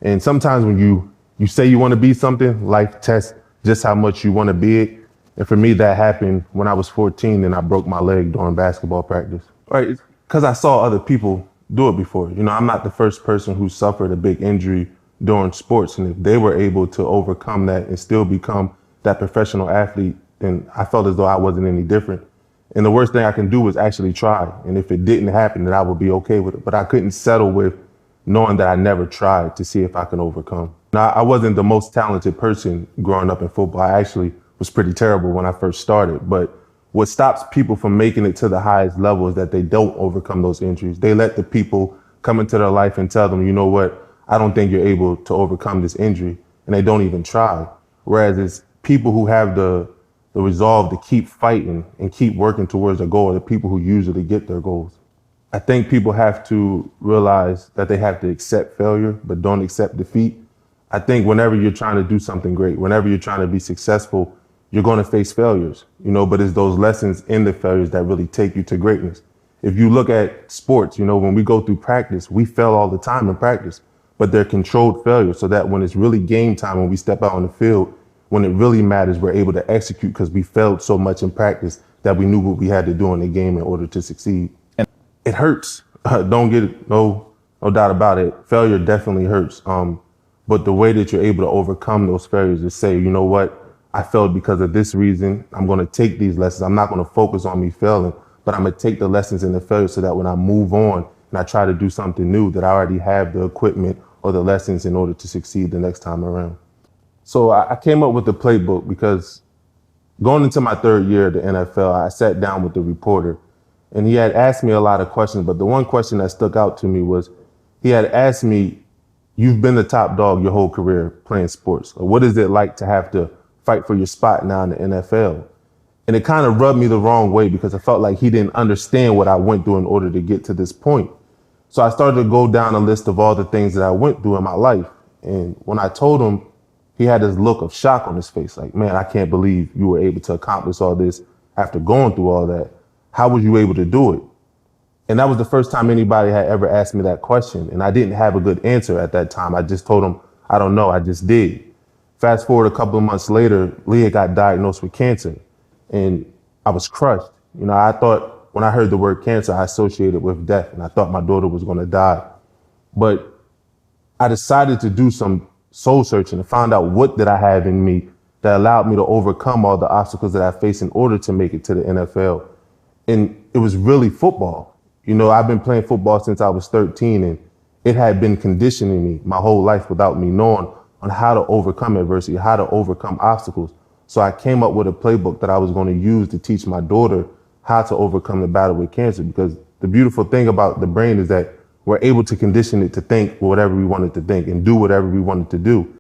And sometimes when you say you want to be something, life tests just how much you want to be it. And for me, that happened when I was 14 and I broke my leg during basketball practice. Right, because I saw other people do it before. You know, I'm not the first person who suffered a big injury during sports. And if they were able to overcome that and still become that professional athlete, then I felt as though I wasn't any different. And the worst thing I can do was actually try. And if it didn't happen, then I would be okay with it. But I couldn't settle with knowing that I never tried to see if I can overcome. Now, I wasn't the most talented person growing up in football. I actually was pretty terrible when I first started. But what stops people from making it to the highest level is that they don't overcome those injuries. They let the people come into their life and tell them, you know what, I don't think you're able to overcome this injury. And they don't even try. Whereas it's people who have the resolve to keep fighting and keep working towards a goal are the people who usually get their goals. I think people have to realize that they have to accept failure, but don't accept defeat. I think whenever you're trying to do something great, whenever you're trying to be successful, you're going to face failures, you know, but it's those lessons in the failures that really take you to greatness. If you look at sports, you know, when we go through practice, we fail all the time in practice, but they're controlled failures so that when it's really game time, when we step out on the field, when it really matters, we're able to execute because we failed so much in practice that we knew what we had to do in the game in order to succeed. And it hurts. Don't get it. No doubt about it. Failure definitely hurts. But the way that you're able to overcome those failures is say, you know what? I failed because of this reason. I'm going to take these lessons. I'm not going to focus on me failing, but I'm going to take the lessons in the failure so that when I move on and I try to do something new, that I already have the equipment or the lessons in order to succeed the next time around. So I came up with the playbook because going into my third year at the NFL, I sat down with the reporter and he had asked me a lot of questions, but the one question that stuck out to me was he had asked me, you've been the top dog your whole career playing sports. What is it like to have to fight for your spot now in the NFL? And it kind of rubbed me the wrong way because I felt like he didn't understand what I went through in order to get to this point. So I started to go down a list of all the things that I went through in my life. And when I told him, he had this look of shock on his face. Like, man, I can't believe you were able to accomplish all this after going through all that. How was you able to do it? And that was the first time anybody had ever asked me that question. And I didn't have a good answer at that time. I just told him, I don't know. I just did. Fast forward a couple of months later, Leah got diagnosed with cancer and I was crushed. You know, I thought when I heard the word cancer, I associated with death and I thought my daughter was going to die. But I decided to do some soul searching and found out what did I have in me that allowed me to overcome all the obstacles that I faced in order to make it to the NFL. And it was really football. You know, I've been playing football since I was 13 and it had been conditioning me my whole life without me knowing on how to overcome adversity, how to overcome obstacles. So I came up with a playbook that I was going to use to teach my daughter how to overcome the battle with cancer. Because the beautiful thing about the brain is that we're able to condition it to think whatever we wanted to think and do whatever we wanted to do.